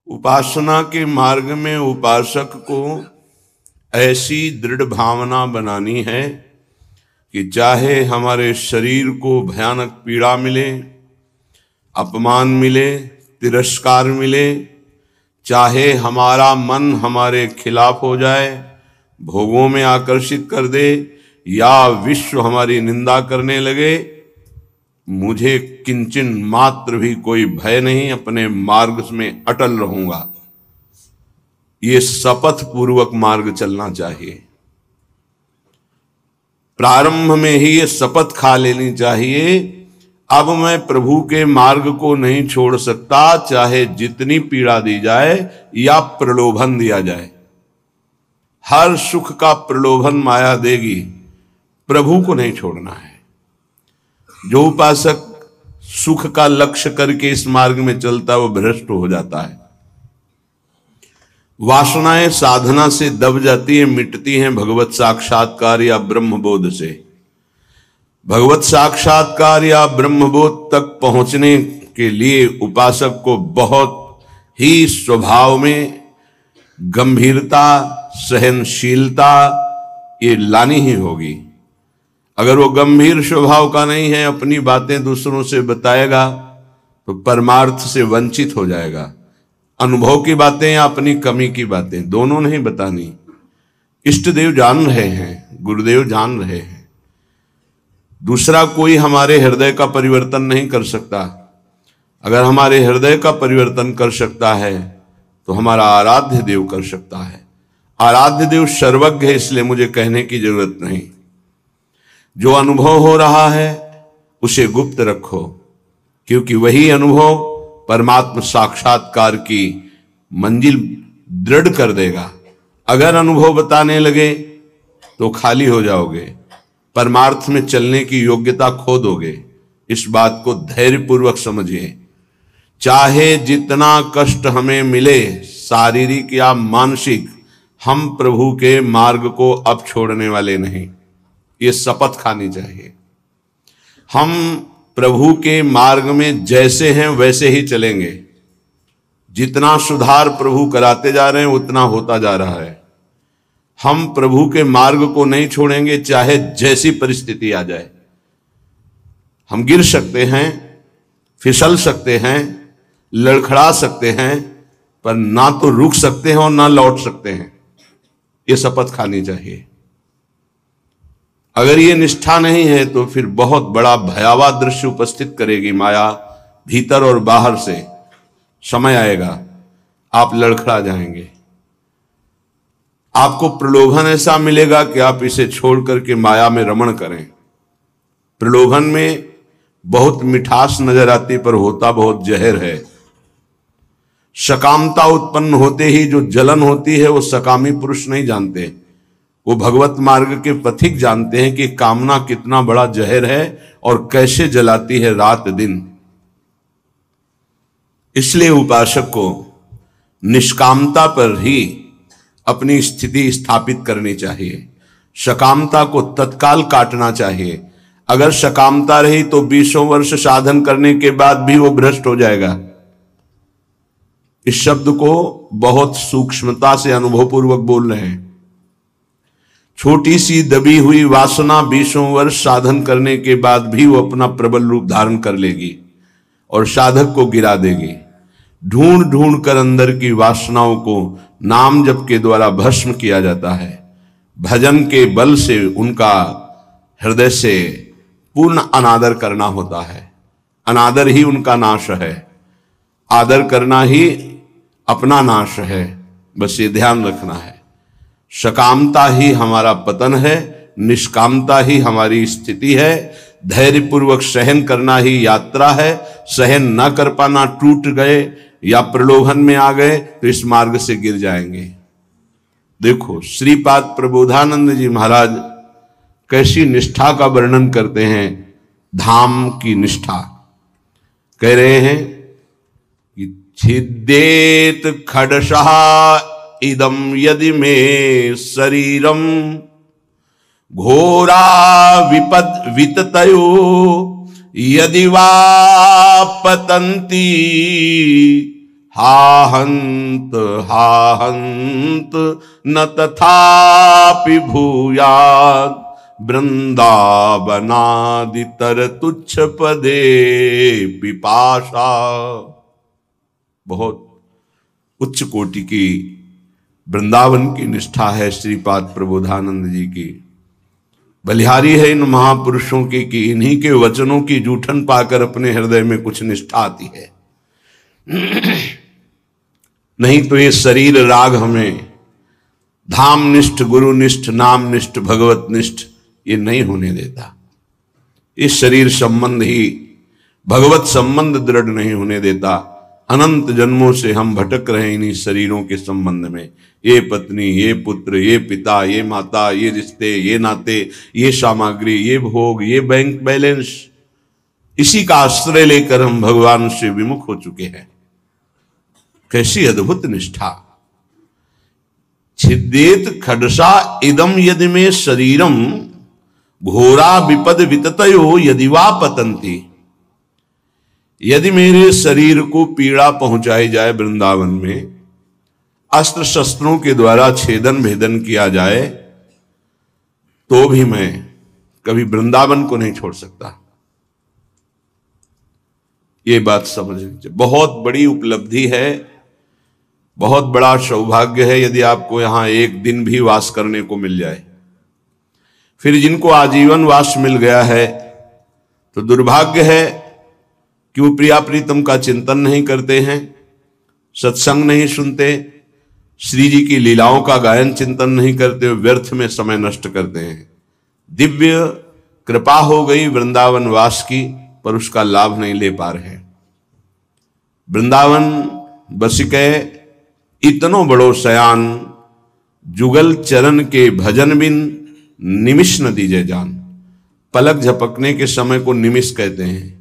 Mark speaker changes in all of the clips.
Speaker 1: उपासना के मार्ग में उपासक को ऐसी दृढ़ भावना बनानी है कि चाहे हमारे शरीर को भयानक पीड़ा मिले, अपमान मिले, तिरस्कार मिले, चाहे हमारा मन हमारे खिलाफ हो जाए, भोगों में आकर्षित कर दे, या विश्व हमारी निंदा करने लगे, मुझे किंचन मात्र भी कोई भय नहीं, अपने मार्ग में अटल रहूंगा। ये शपथ पूर्वक मार्ग चलना चाहिए। प्रारंभ में ही ये शपथ खा लेनी चाहिए, अब मैं प्रभु के मार्ग को नहीं छोड़ सकता, चाहे जितनी पीड़ा दी जाए या प्रलोभन दिया जाए। हर सुख का प्रलोभन माया देगी, प्रभु को नहीं छोड़ना है। जो उपासक सुख का लक्ष्य करके इस मार्ग में चलता है वो भ्रष्ट हो जाता है। वासनाएं साधना से दब जाती है, मिटती हैं भगवत साक्षात्कार या ब्रह्मबोध से। भगवत साक्षात्कार या ब्रह्मबोध तक पहुंचने के लिए उपासक को बहुत ही स्वभाव में गंभीरता, सहनशीलता ये लानी ही होगी। अगर वो गंभीर स्वभाव का नहीं है, अपनी बातें दूसरों से बताएगा तो परमार्थ से वंचित हो जाएगा। अनुभव की बातें या अपनी कमी की बातें दोनों नहीं बतानी। इष्ट देव जान रहे हैं, गुरुदेव जान रहे हैं। दूसरा कोई हमारे हृदय का परिवर्तन नहीं कर सकता। अगर हमारे हृदय का परिवर्तन कर सकता है तो हमारा आराध्य देव कर सकता है। आराध्य देव सर्वज्ञ है, इसलिए मुझे कहने की जरूरत नहीं। जो अनुभव हो रहा है उसे गुप्त रखो, क्योंकि वही अनुभव परमात्मा साक्षात्कार की मंजिल दृढ़ कर देगा। अगर अनुभव बताने लगे तो खाली हो जाओगे, परमार्थ में चलने की योग्यता खो दोगे। इस बात को धैर्यपूर्वक समझिए। चाहे जितना कष्ट हमें मिले, शारीरिक या मानसिक, हम प्रभु के मार्ग को अब छोड़ने वाले नहीं। ये शपथ खानी चाहिए। हम प्रभु के मार्ग में जैसे हैं वैसे ही चलेंगे। जितना सुधार प्रभु कराते जा रहे हैं उतना होता जा रहा है। हम प्रभु के मार्ग को नहीं छोड़ेंगे, चाहे जैसी परिस्थिति आ जाए। हम गिर सकते हैं, फिसल सकते हैं, लड़खड़ा सकते हैं, पर ना तो रुक सकते हैं और ना लौट सकते हैं। ये शपथ खानी चाहिए। अगर ये निष्ठा नहीं है तो फिर बहुत बड़ा भयावह दृश्य उपस्थित करेगी माया, भीतर और बाहर से। समय आएगा आप लड़खड़ा जाएंगे। आपको प्रलोभन ऐसा मिलेगा कि आप इसे छोड़ करके माया में रमण करें। प्रलोभन में बहुत मिठास नजर आती, पर होता बहुत जहर है। सकामता उत्पन्न होते ही जो जलन होती है वो सकामी पुरुष नहीं जानते, वो भगवत मार्ग के पथिक जानते हैं कि कामना कितना बड़ा जहर है और कैसे जलाती है रात दिन। इसलिए उपासक को निष्कामता पर ही अपनी स्थिति स्थापित करनी चाहिए। सकामता को तत्काल काटना चाहिए। अगर सकामता रही तो 20 वर्ष साधन करने के बाद भी वो भ्रष्ट हो जाएगा। इस शब्द को बहुत सूक्ष्मता से अनुभवपूर्वक बोल रहे हैं। छोटी सी दबी हुई वासना 20 वर्ष साधन करने के बाद भी वो अपना प्रबल रूप धारण कर लेगी और साधक को गिरा देगी। ढूंढ ढूंढ कर अंदर की वासनाओं को नाम जप के द्वारा भस्म किया जाता है। भजन के बल से उनका हृदय से पूर्ण अनादर करना होता है। अनादर ही उनका नाश है, आदर करना ही अपना नाश है। बस ये ध्यान रखना है। सकामता ही हमारा पतन है, निष्कामता ही हमारी स्थिति है। धैर्यपूर्वक सहन करना ही यात्रा है। सहन न कर पाना, टूट गए या प्रलोभन में आ गए तो इस मार्ग से गिर जाएंगे। देखो श्रीपाद प्रबोधानंद जी महाराज कैसी निष्ठा का वर्णन करते हैं। धाम की निष्ठा कह रहे हैं कि छिद्देत खडशः इदम यदि में शरीरम घोरा विपद विततयो यदि वा पतंती हाहंत हाहंत न तथापि भूयात् वृंदावनादितर तुच्छ पदे पिपाशा। बहुत उच्च कोटि की वृंदावन की निष्ठा है श्रीपाद प्रबोधानंद जी की। बलिहारी है इन महापुरुषों की कि इन्हीं के वचनों की जूठन पाकर अपने हृदय में कुछ निष्ठा आती है। नहीं तो ये शरीर राग हमें धाम निष्ठ, गुरु निष्ठ, नाम निष्ठ, भगवत निष्ठ ये नहीं होने देता। इस शरीर संबंध ही भगवत संबंध दृढ़ नहीं होने देता। अनंत जन्मों से हम भटक रहे इन्हीं शरीरों के संबंध में। ये पत्नी, ये पुत्र, ये पिता, ये माता, ये रिश्ते, ये नाते, ये सामग्री, ये भोग, ये बैंक बैलेंस, इसी का आश्रय लेकर हम भगवान से विमुख हो चुके हैं। कैसी अद्भुत निष्ठा। छिद्येत खडसा इदम यदि में शरीरम घोरा विपद विततयो यदि वा पतंती। यदि मेरे शरीर को पीड़ा पहुंचाई जाए वृंदावन में, अस्त्र शस्त्रों के द्वारा छेदन भेदन किया जाए, तो भी मैं कभी वृंदावन को नहीं छोड़ सकता। ये बात समझ लीजिए। बहुत बड़ी उपलब्धि है, बहुत बड़ा सौभाग्य है यदि आपको यहां एक दिन भी वास करने को मिल जाए। फिर जिनको आजीवन वास मिल गया है तो दुर्भाग्य है कि वो प्रिया प्रीतम का चिंतन नहीं करते हैं, सत्संग नहीं सुनते, श्री जी की लीलाओं का गायन चिंतन नहीं करते, व्यर्थ में समय नष्ट करते हैं। दिव्य कृपा हो गई वृंदावन वास की, पर उसका लाभ नहीं ले पा रहे। वृंदावन बसिके इतनो बड़ो सयान, जुगल चरण के भजन बिन निमिष न दीजे जान। पलक झपकने के समय को निमिष कहते हैं।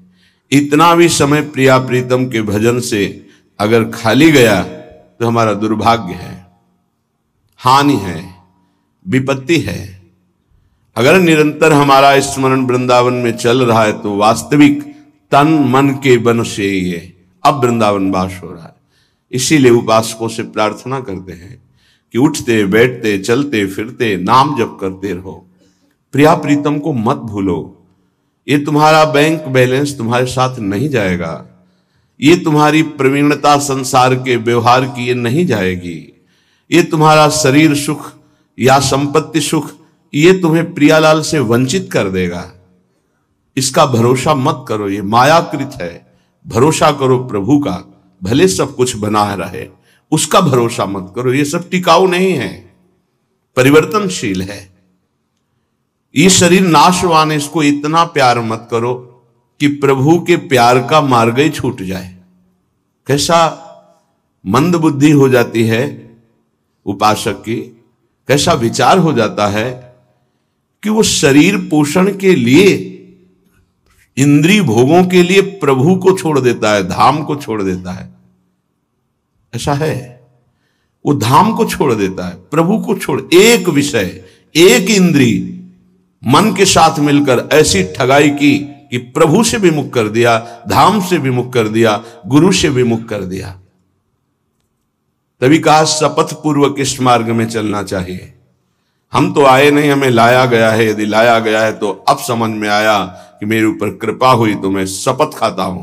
Speaker 1: इतना भी समय प्रिया प्रीतम के भजन से अगर खाली गया तो हमारा दुर्भाग्य है, हानि है, विपत्ति है। अगर निरंतर हमारा स्मरण वृंदावन में चल रहा है तो वास्तविक तन मन के वन से ये अब वृंदावन वास हो रहा है। इसीलिए उपासकों से प्रार्थना करते हैं कि उठते बैठते चलते फिरते नाम जप करते रहो, प्रिया प्रीतम को मत भूलो। ये तुम्हारा बैंक बैलेंस तुम्हारे साथ नहीं जाएगा, ये तुम्हारी प्रवीणता संसार के व्यवहार की ये नहीं जाएगी, ये तुम्हारा शरीर सुख या संपत्ति सुख ये तुम्हें प्रियालाल से वंचित कर देगा। इसका भरोसा मत करो, ये मायाकृत है। भरोसा करो प्रभु का, भले सब कुछ बना रहे, उसका भरोसा मत करो। ये सब टिकाऊ नहीं है, परिवर्तनशील है। ये शरीर नाशवान है, इसको इतना प्यार मत करो कि प्रभु के प्यार का मार्ग ही छूट जाए। कैसा मंद बुद्धि हो जाती है उपासक की, कैसा विचार हो जाता है कि वो शरीर पोषण के लिए, इंद्रिय भोगों के लिए प्रभु को छोड़ देता है, धाम को छोड़ देता है। ऐसा है, वो धाम को छोड़ देता है, प्रभु को छोड़, एक विषय, एक इंद्रिय मन के साथ मिलकर ऐसी ठगाई की कि प्रभु से विमुख कर दिया, धाम से विमुख कर दिया, गुरु से विमुख कर दिया। तभी कहा शपथ पूर्वक इस मार्ग में चलना चाहिए। हम तो आए नहीं, हमें लाया गया है। यदि लाया गया है तो अब समझ में आया कि मेरे ऊपर कृपा हुई तो मैं शपथ खाता हूं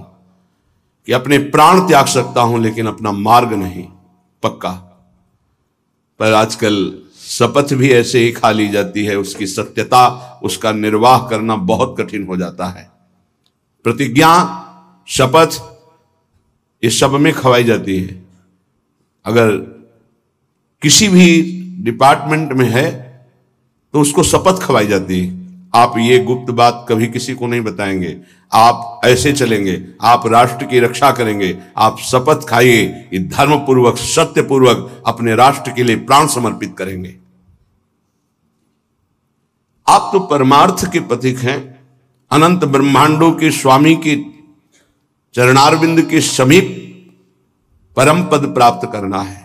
Speaker 1: कि अपने प्राण त्याग सकता हूं, लेकिन अपना मार्ग नहीं, पक्का। पर आजकल शपथ भी ऐसे ही खा ली जाती है, उसकी सत्यता, उसका निर्वाह करना बहुत कठिन हो जाता है। प्रतिज्ञा, शपथ ये सब में खवाई जाती है। अगर किसी भी डिपार्टमेंट में है तो उसको शपथ खवाई जाती है, आप ये गुप्त बात कभी किसी को नहीं बताएंगे, आप ऐसे चलेंगे, आप राष्ट्र की रक्षा करेंगे, आप शपथ खाइए कि धर्म पूर्वक सत्य पूर्वक अपने राष्ट्र के लिए प्राण समर्पित करेंगे। आप तो परमार्थ के प्रतीक हैं, अनंत ब्रह्मांडों के स्वामी के चरणारविंद के समीप परम पद प्राप्त करना है,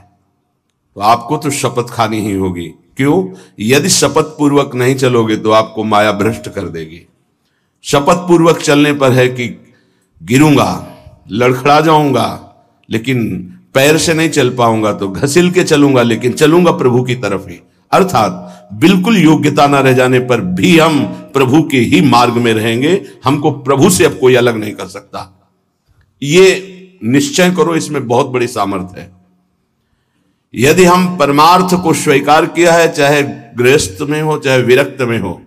Speaker 1: तो आपको तो शपथ खानी ही होगी। क्यों? यदि शपथ पूर्वक नहीं चलोगे तो आपको माया भ्रष्ट कर देगी। शपथ पूर्वक चलने पर है कि गिरूंगा, लड़खड़ा जाऊंगा, लेकिन पैर से नहीं चल पाऊंगा तो घसील के चलूंगा, लेकिन चलूंगा प्रभु की तरफ ही। अर्थात बिल्कुल योग्यता न रह जाने पर भी हम प्रभु के ही मार्ग में रहेंगे। हमको प्रभु से अब कोई अलग नहीं कर सकता। ये निश्चय करो, इसमें बहुत बड़ी सामर्थ्य है। यदि हम परमार्थ को स्वीकार किया है, चाहे गृहस्थ में हो चाहे विरक्त में हो,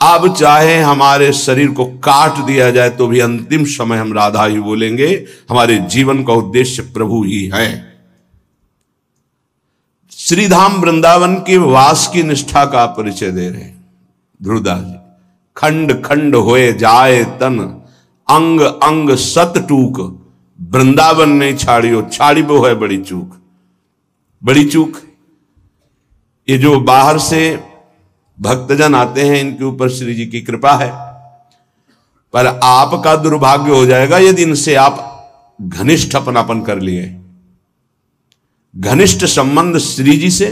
Speaker 1: अब चाहे हमारे शरीर को काट दिया जाए तो भी अंतिम समय हम राधा ही बोलेंगे। हमारे जीवन का उद्देश्य प्रभु ही है। श्रीधाम वृंदावन के वास की निष्ठा का परिचय दे रहे हैं ध्रुवदास जी। खंड खंड होए जाए तन, अंग अंग सत टूक, वृंदावन नहीं छाड़ियो, छाड़ी वो है बड़ी चूक। बड़ी चूक ये जो बाहर से भक्तजन आते हैं, इनके ऊपर श्री जी की कृपा है, पर आपका दुर्भाग्य हो जाएगा यदि इनसे आप घनिष्ठ अपनापन कर लिए। घनिष्ठ संबंध श्री जी से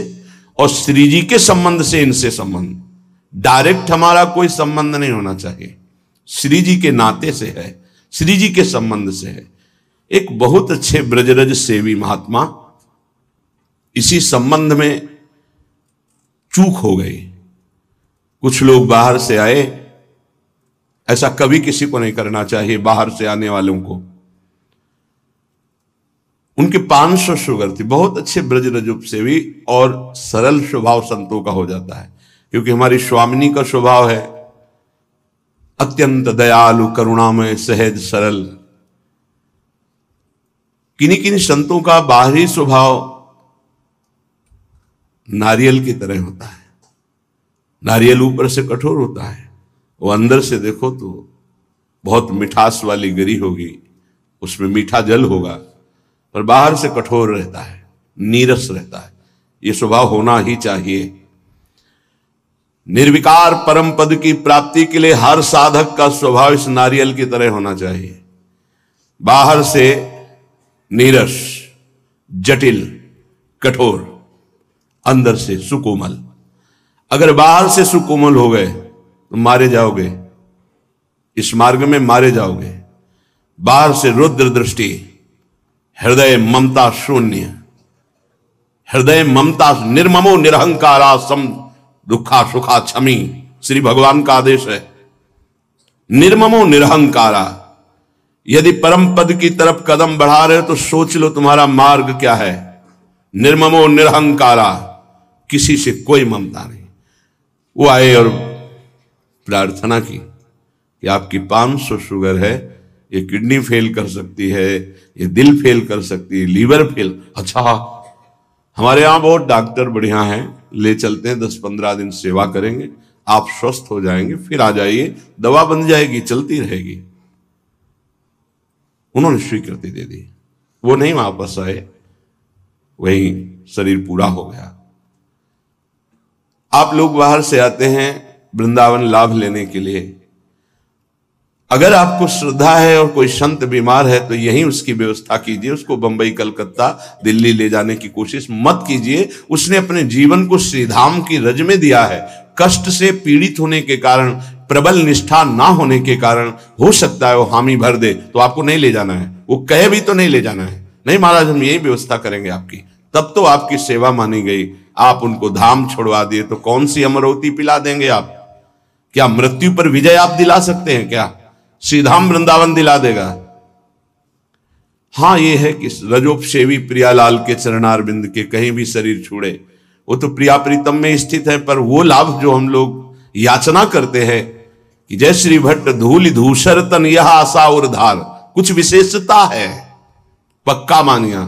Speaker 1: और श्री जी के संबंध से इनसे संबंध, डायरेक्ट हमारा कोई संबंध नहीं होना चाहिए, श्री जी के नाते से है, श्री जी के संबंध से है। एक बहुत अच्छे ब्रजरज सेवी महात्मा इसी संबंध में चूक हो गई। कुछ लोग बाहर से आए, ऐसा कभी किसी को नहीं करना चाहिए। बाहर से आने वालों को उनके 500 शुगर थी, बहुत अच्छे ब्रजरज सेवी और सरल स्वभाव संतों का हो जाता है, क्योंकि हमारी स्वामिनी का स्वभाव है अत्यंत दयालु, करुणामय, सहज, सरल। किन्हीं किन्हीं संतों का बाहरी स्वभाव नारियल की तरह होता है। नारियल ऊपर से कठोर होता है, वो अंदर से देखो तो बहुत मिठास वाली गिरी होगी, उसमें मीठा जल होगा, पर बाहर से कठोर रहता है, नीरस रहता है। ये स्वभाव होना ही चाहिए। निर्विकार परम पद की प्राप्ति के लिए हर साधक का स्वभाव इस नारियल की तरह होना चाहिए। बाहर से नीरस, जटिल, कठोर, अंदर से सुकोमल। अगर बाहर से सुकोमल हो गए तो मारे जाओगे, इस मार्ग में मारे जाओगे। बाहर से रुद्र दृष्टि, हृदय ममता शून्य, हृदय ममता, निर्ममो निरहंकारा सम दुखा सुखा क्षमी, श्री भगवान का आदेश है। निर्ममो निरहंकारा। यदि परम पद की तरफ कदम बढ़ा रहे हो तो सोच लो तुम्हारा मार्ग क्या है। निर्ममो निरहंकारा, किसी से कोई ममता नहीं। वो आए और प्रार्थना की कि आपकी 500 शुगर है, ये किडनी फेल कर सकती है, ये दिल फेल कर सकती है, लीवर फेल। अच्छा, हमारे यहां बहुत डॉक्टर बढ़िया हैं, ले चलते हैं, 10-15 दिन सेवा करेंगे, आप स्वस्थ हो जाएंगे, फिर आ जाइए, दवा बन जाएगी, चलती रहेगी। उन्होंने स्वीकृति दे दी। वो नहीं वापस आए, वही शरीर पूरा हो गया। आप लोग बाहर से आते हैं वृंदावन लाभ लेने के लिए। अगर आपको श्रद्धा है और कोई संत बीमार है तो यहीं उसकी व्यवस्था कीजिए। उसको बंबई, कलकत्ता, दिल्ली ले जाने की कोशिश मत कीजिए। उसने अपने जीवन को श्रीधाम की रज में दिया है। कष्ट से पीड़ित होने के कारण, प्रबल निष्ठा ना होने के कारण हो सकता है वो हामी भर दे, तो आपको नहीं ले जाना है। वो कहे भी तो नहीं ले जाना है, नहीं महाराज हम यही व्यवस्था करेंगे आपकी, तब तो आपकी सेवा मानी गई। आप उनको धाम छोड़वा दिए तो कौन सी अमरवती पिला देंगे आप? क्या मृत्यु पर विजय आप दिला सकते हैं? क्या श्रीधाम वृंदावन दिला देगा? हां, यह है कि रजोपसेवी प्रियालाल के चरणार बिंद के कहीं भी शरीर छूड़े, वो तो प्रिया प्रीतम में स्थित है। पर वो लाभ जो हम लोग याचना करते हैं कि जय श्री भट्ट धूलि धूसर तन यह आशा और धार, कुछ विशेषता है, पक्का मानिया।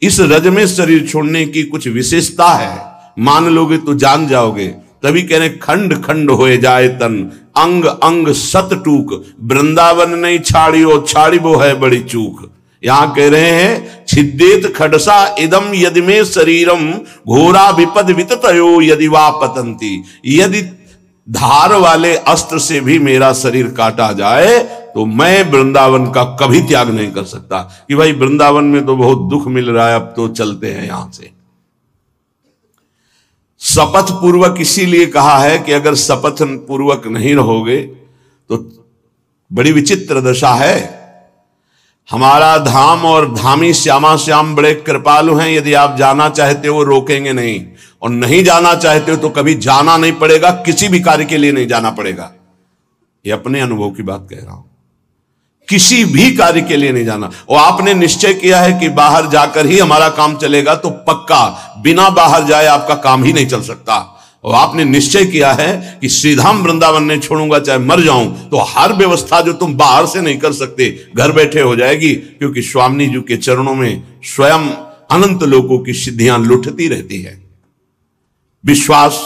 Speaker 1: इस रज में शरीर छोड़ने की कुछ विशेषता है, मान लोगे तो जान जाओगे। तभी कह रहे खंड खंड होए जाए तन, अंग अंग सत टूक, वृंदावन नहीं छाड़ियो, छाड़िबो है बड़ी चूक। यहां कह रहे हैं छिद्देत खडसा इदम यदि में शरीरम घोरा विपद विततयो यदि वा पतंती। यदि धार वाले अस्त्र से भी मेरा शरीर काटा जाए तो मैं वृंदावन का कभी त्याग नहीं कर सकता कि भाई वृंदावन में तो बहुत दुख मिल रहा है, अब तो चलते हैं यहां से। शपथ पूर्वक इसीलिए कहा है कि अगर शपथ पूर्वक नहीं रहोगे तो बड़ी विचित्र दशा है। हमारा धाम और धामी श्यामा श्याम बड़े कृपालु हैं। यदि आप जाना चाहते हो रोकेंगे नहीं, और नहीं जाना चाहते हो तो कभी जाना नहीं पड़ेगा, किसी भी कार्य के लिए नहीं जाना पड़ेगा। ये अपने अनुभव की बात कह रहा हूं, किसी भी कार्य के लिए नहीं जाना। और आपने निश्चय किया है कि बाहर जाकर ही हमारा काम चलेगा, तो पक्का बिना बाहर जाए आपका काम ही नहीं चल सकता। और आपने निश्चय किया है कि श्रीधाम वृंदावन नहीं छोड़ूंगा, चाहे मर जाऊं, तो हर व्यवस्था जो तुम बाहर से नहीं कर सकते घर बैठे हो जाएगी, क्योंकि स्वामी जी के चरणों में स्वयं अनंत लोगों की सिद्धियां लुटती रहती है। विश्वास,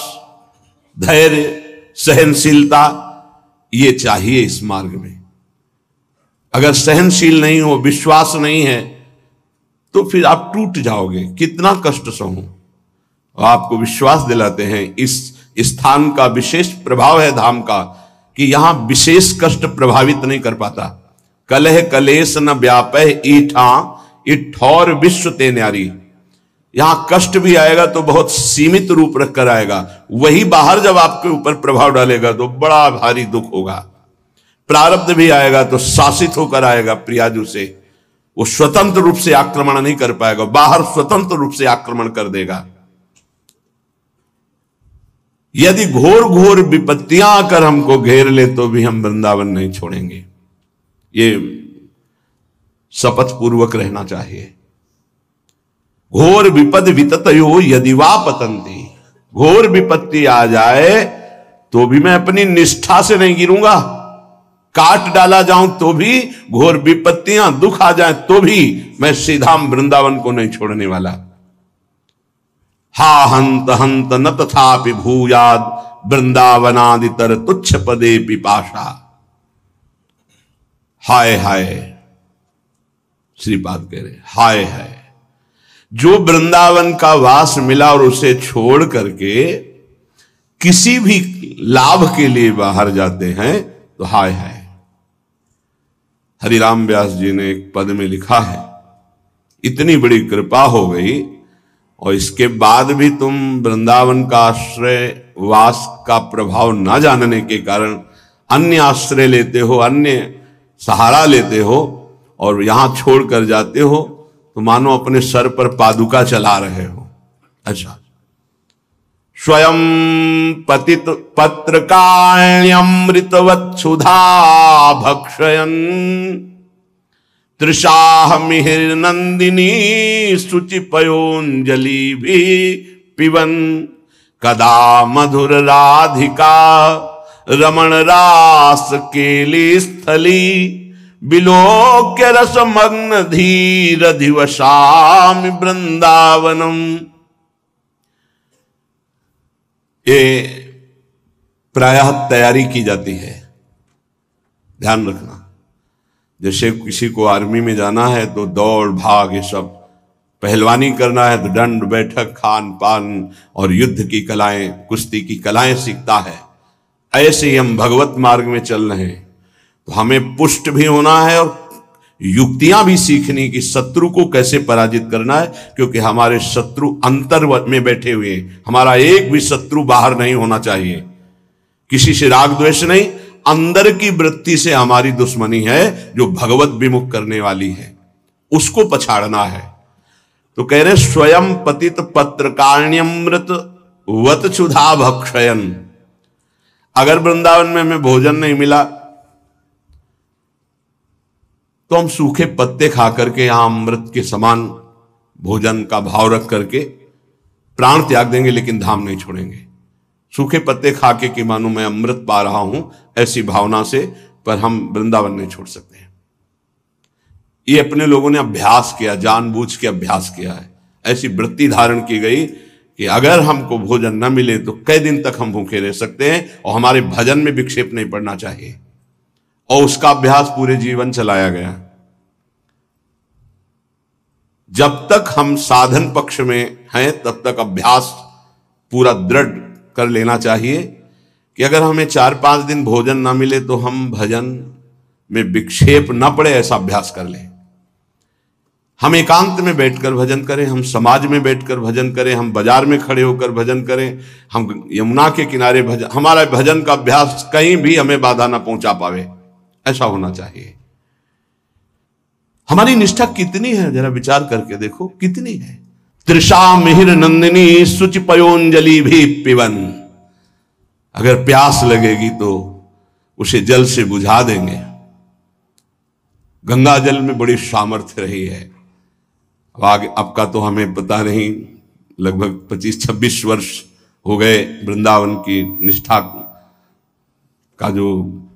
Speaker 1: धैर्य, सहनशीलता ये चाहिए इस मार्ग में। अगर सहनशील नहीं हो, विश्वास नहीं है, तो फिर आप टूट जाओगे। कितना कष्ट सहूं। आपको विश्वास दिलाते हैं, इस स्थान का विशेष प्रभाव है धाम का, कि यहां विशेष कष्ट प्रभावित नहीं कर पाता। कलह कलेश न व्यापय ईठा इठौर विश्व ते न्यारी। यहां कष्ट भी आएगा तो बहुत सीमित रूप रखकर आएगा, वही बाहर जब आपके ऊपर प्रभाव डालेगा तो बड़ा भारी दुख होगा। प्रारब्ध भी आएगा तो शासित होकर आएगा प्रियाजू से, वो स्वतंत्र रूप से आक्रमण नहीं कर पाएगा, बाहर स्वतंत्र रूप से आक्रमण कर देगा। यदि घोर घोर विपत्तियां आकर हमको घेर ले तो भी हम वृंदावन नहीं छोड़ेंगे। ये शपथ पूर्वक रहना चाहिए। घोर विपद विततयो यदि वा पतंती, घोर विपत्ति आ जाए तो भी मैं अपनी निष्ठा से नहीं गिरूंगा। काट डाला जाऊं तो भी, घोर विपत्तियां दुख आ जाए तो भी मैं श्रीधाम वृंदावन को नहीं छोड़ने वाला। हा हंत हंत न तथापि भूयाद वृंदावनादितर तुच्छ पदे पिपाशा। हाय हाय, श्रीपाद कह रहे हाय हाय, जो वृंदावन का वास मिला और उसे छोड़ करके किसी भी लाभ के लिए बाहर जाते हैं तो हाय हाय। हरिराम व्यास जी ने एक पद में लिखा है, इतनी बड़ी कृपा हो गई और इसके बाद भी तुम वृंदावन का आश्रय वास का प्रभाव न जानने के कारण अन्य आश्रय लेते हो, अन्य सहारा लेते हो और यहां छोड़कर जाते हो, तो मानो अपने सर पर पादुका चला रहे हो। अच्छा, स्वयं पतित पत्रकाण्यमृतवत्सुधा भक्षयन् तृषाह मिहिर नंदिनी शुचि पयोंजलि भी पिबन कदा मधुर राधिका रमण रास केली स्थली बिलोक्य रसमग्न धीर दिवसामि वृंदावनम। ये प्रायः तैयारी की जाती है, ध्यान रखना। जैसे किसी को आर्मी में जाना है तो दौड़ भाग ये सब, पहलवानी करना है तो दंड बैठक खान पान और युद्ध की कलाएं, कुश्ती की कलाएं सीखता है। ऐसे ही हम भगवत मार्ग में चल रहे हैं तो हमें पुष्ट भी होना है और युक्तियां भी सीखनी कि शत्रु को कैसे पराजित करना है, क्योंकि हमारे शत्रु अंतर में बैठे हुए हैं। हमारा एक भी शत्रु बाहर नहीं होना चाहिए, किसी से राग द्वेष नहीं, अंदर की वृत्ति से हमारी दुश्मनी है जो भगवत विमुख करने वाली है, उसको पछाड़ना है। तो कह रहे स्वयं पतित पत्रकाण्यमृत वत क्षुधा भक्षयन। अगर वृंदावन में हमें भोजन नहीं मिला तो हम सूखे पत्ते खा करके यहां अमृत के समान भोजन का भाव रख करके प्राण त्याग देंगे, लेकिन धाम नहीं छोड़ेंगे। सूखे पत्ते खा के कि मानो मैं अमृत पा रहा हूं, ऐसी भावना से, पर हम वृंदावन नहीं छोड़ सकते हैं। ये अपने लोगों ने अभ्यास किया, जानबूझ के अभ्यास किया है। ऐसी वृत्ति धारण की गई कि अगर हमको भोजन न मिले तो कई दिन तक हम भूखे रह सकते हैं और हमारे भजन में विक्षेप नहीं पड़ना चाहिए, और उसका अभ्यास पूरे जीवन चलाया गया। जब तक हम साधन पक्ष में हैं तब तक अभ्यास पूरा दृढ़ कर लेना चाहिए कि अगर हमें 4-5 दिन भोजन ना मिले तो हम भजन में विक्षेप ना पड़े, ऐसा अभ्यास कर लें। हम एकांत में बैठकर भजन करें, हम समाज में बैठकर भजन करें, हम बाजार में खड़े होकर भजन करें, हम यमुना के किनारे भजन, हमारा भजन का अभ्यास कहीं भी हमें बाधा ना पहुंचा पावे, ऐसा होना चाहिए। हमारी निष्ठा कितनी है, जरा विचार करके देखो कितनी है। तृषा मिहिर नंदिनी सुचि पयोंजलि भी पिवन, अगर प्यास लगेगी तो उसे जल से बुझा देंगे। गंगा जल में बड़ी सामर्थ्य रही है। अब आगे आपका तो हमें पता नहीं, लगभग 25-26 वर्ष हो गए वृंदावन की निष्ठा का जो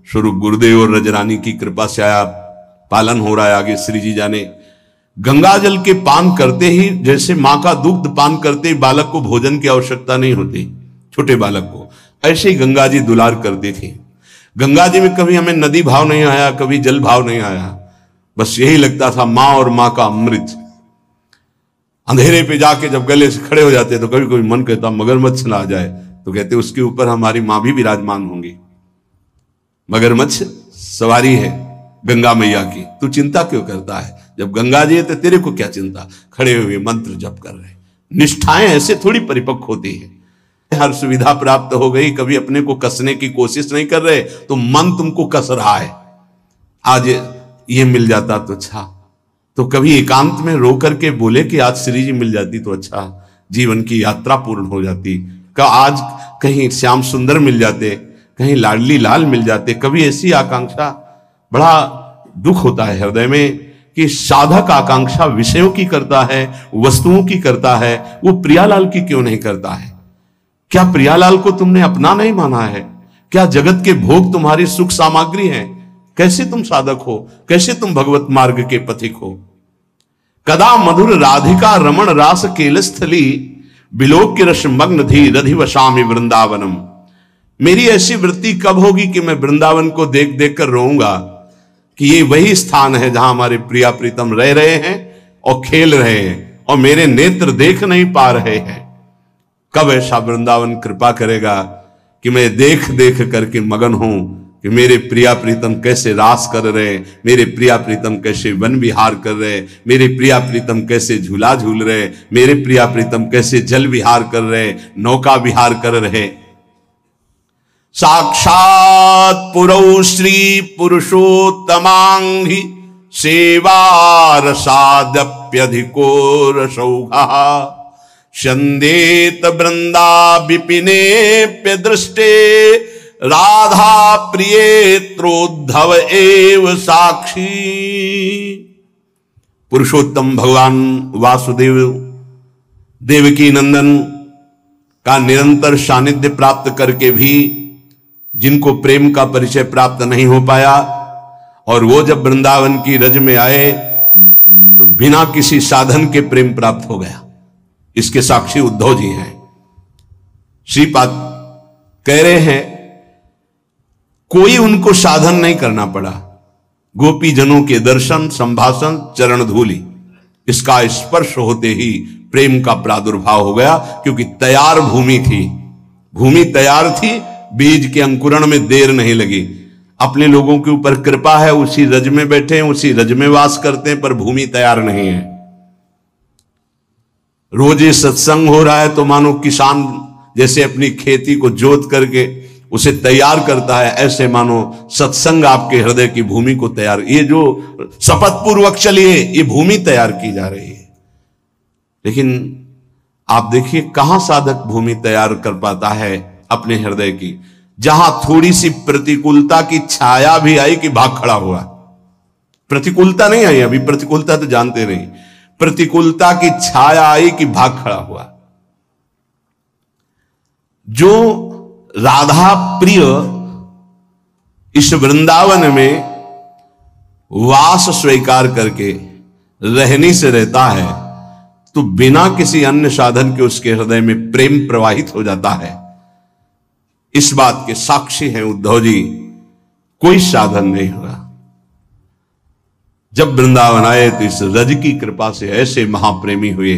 Speaker 1: स्वरूप गुरुदेव और रजरानी की कृपा से आया पालन हो रहा है। आगे श्री जी जाने। गंगा जल के पान करते ही, जैसे मां का दुग्ध पान करते ही बालक को भोजन की आवश्यकता नहीं होती, छोटे बालक को, ऐसे ही गंगा जी दुलार करती थी। गंगा जी में कभी हमें नदी भाव नहीं आया, कभी जल भाव नहीं आया, बस यही लगता था मां और मां का अमृत। अंधेरे पे जाके जब गले से खड़े हो जाते तो कभी कभी मन कहता मगरमच्छ ना आ जाए, तो कहते उसके ऊपर हमारी मां भी विराजमान होंगी। मगरमच्छ सवारी है गंगा मैया की, तू चिंता क्यों करता है, जब गंगा जी है तो तेरे को क्या चिंता। खड़े हुए मंत्र जप कर रहे। निष्ठाएं ऐसे थोड़ी परिपक्व होती है। हर सुविधा प्राप्त हो गई, कभी अपने को कसने की कोशिश नहीं कर रहे तो मन तुमको कस रहा है। आज ये मिल जाता तो अच्छा, तो कभी एकांत में रो करके बोले कि आज श्री जी मिल जाती तो अच्छा, जीवन की यात्रा पूर्ण हो जाती। आज कहीं श्याम सुंदर मिल जाते, कहीं लाडली लाल मिल जाते। कभी ऐसी आकांक्षा, बड़ा दुख होता है हृदय में कि साधक आकांक्षा विषयों की करता है, वस्तुओं की करता है, वो प्रियालाल की क्यों नहीं करता है। क्या प्रियालाल को तुमने अपना नहीं माना है? क्या जगत के भोग तुम्हारी सुख सामग्री हैं? कैसे तुम साधक हो, कैसे तुम भगवत मार्ग के पथिक हो। कदा मधुर राधिका रमण रास केलस्थली, बिलोक रस मग्न धी रधि वशामि वृंदावनम। मेरी ऐसी वृत्ति कब होगी कि मैं वृंदावन को देख देख कर रोऊंगा कि ये वही स्थान है जहां हमारे प्रिया प्रीतम रह रहे हैं और खेल रहे हैं और मेरे नेत्र देख नहीं पा रहे हैं। कब ऐसा वृंदावन कृपा करेगा कि मैं देख देख करके मगन हूं कि मेरे प्रिया प्रीतम कैसे रास कर रहे, मेरे प्रिया प्रीतम कैसे वन विहार कर रहे, मेरे प्रिया प्रीतम कैसे झूला झूल रहे, मेरे प्रिया प्रीतम कैसे जल विहार कर रहे, नौका विहार कर रहे। साक्षात पुरौ श्री पुरुषोत्तमांघि सेवा रसादप्यधिको रसौघा, शंदेत वृंदा विपिनेप्य दृष्टे, राधा प्रियेत्रोद्धव एव साक्षी। पुरुषोत्तम भगवान वासुदेव देवकी नंदन का निरंतर सानिध्य प्राप्त करके भी जिनको प्रेम का परिचय प्राप्त नहीं हो पाया, और वो जब वृंदावन की रज में आए तो बिना किसी साधन के प्रेम प्राप्त हो गया। इसके साक्षी उद्धव जी हैं। श्रीपाद कह रहे हैं कोई उनको साधन नहीं करना पड़ा, गोपी जनों के दर्शन संभाषण चरण धूलि, इसका स्पर्श होते ही प्रेम का प्रादुर्भाव हो गया। क्योंकि तैयार भूमि थी, भूमि तैयार थी, बीज के अंकुरण में देर नहीं लगी। अपने लोगों के ऊपर कृपा है, उसी रज में बैठे हैं, उसी रज में वास करते हैं, पर भूमि तैयार नहीं है। रोजे सत्संग हो रहा है तो मानो किसान जैसे अपनी खेती को जोत करके उसे तैयार करता है, ऐसे मानो सत्संग आपके हृदय की भूमि को तैयार, ये जो शपथ पूर्वक चलिए, ये भूमि तैयार की जा रही है। लेकिन आप देखिए कहां साधक भूमि तैयार कर पाता है अपने हृदय की। जहां थोड़ी सी प्रतिकूलता की छाया भी आई कि भाग खड़ा हुआ। प्रतिकूलता नहीं आई, अभी प्रतिकूलता तो जानते नहीं, प्रतिकूलता की छाया आई कि भाग खड़ा हुआ। जो राधा प्रिय इस वृंदावन में वास स्वीकार करके रहने से रहता है तो बिना किसी अन्य साधन के उसके हृदय में प्रेम प्रवाहित हो जाता है। इस बात के साक्षी हैं उद्धव जी, कोई साधन नहीं हुआ। जब वृंदावन आए तो इस रज की कृपा से ऐसे महाप्रेमी हुए।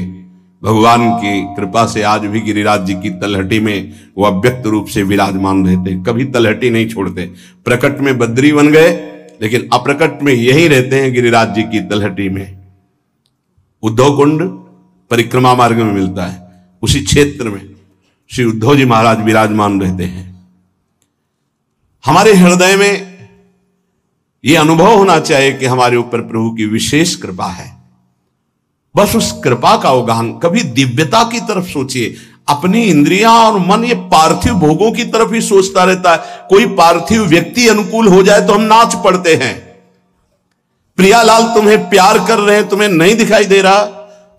Speaker 1: भगवान की कृपा से आज भी गिरिराज जी की तलहटी में वो अव्यक्त रूप से विराजमान रहते, कभी तलहटी नहीं छोड़ते। प्रकट में बद्री बन गए, लेकिन अप्रकट में यही रहते हैं गिरिराज जी की तलहटी में। उद्धव कुंड परिक्रमा मार्ग में मिलता है, उसी क्षेत्र में श्री उद्धव जी महाराज विराजमान रहते हैं। हमारे हृदय में ये अनुभव होना चाहिए कि हमारे ऊपर प्रभु की विशेष कृपा है। बस उस कृपा का अवगाहन, कभी दिव्यता की तरफ सोचिए। अपनी इंद्रियां और मन ये पार्थिव भोगों की तरफ ही सोचता रहता है। कोई पार्थिव व्यक्ति अनुकूल हो जाए तो हम नाच पड़ते हैं। प्रियालाल तुम्हें प्यार कर रहे हैं, तुम्हें नहीं दिखाई दे रहा,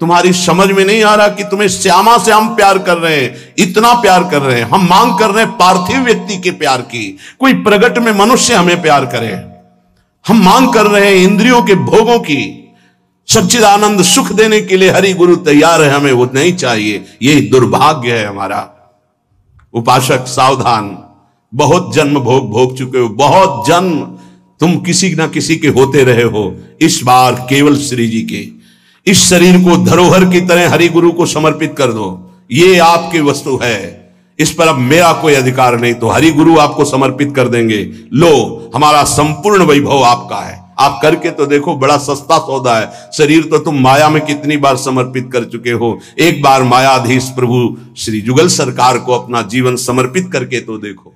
Speaker 1: तुम्हारी समझ में नहीं आ रहा कि तुम्हें श्यामा से हम प्यार कर रहे हैं, इतना प्यार कर रहे हैं। हम मांग कर रहे हैं पार्थिव व्यक्ति के प्यार की, कोई प्रगट में मनुष्य हमें प्यार करे। हम मांग कर रहे हैं इंद्रियों के भोगों की। सच्चिदानंद सुख देने के लिए हरि गुरु तैयार है, हमें वो नहीं चाहिए। यही दुर्भाग्य है हमारा। उपासक सावधान, बहुत जन्म भोग भोग चुके हो, बहुत जन्म तुम किसी ना किसी के होते रहे हो। इस बार केवल श्री जी के इस शरीर को धरोहर की तरह हरि गुरु को समर्पित कर दो। ये आपकी वस्तु है, इस पर अब मेरा कोई अधिकार नहीं, तो हरि गुरु आपको समर्पित कर देंगे। लो, हमारा संपूर्ण वैभव आपका है। आप करके तो देखो, बड़ा सस्ता सौदा है। शरीर तो तुम माया में कितनी बार समर्पित कर चुके हो। एक बार मायाधीश प्रभु श्री जुगल सरकार को अपना जीवन समर्पित करके तो देखो।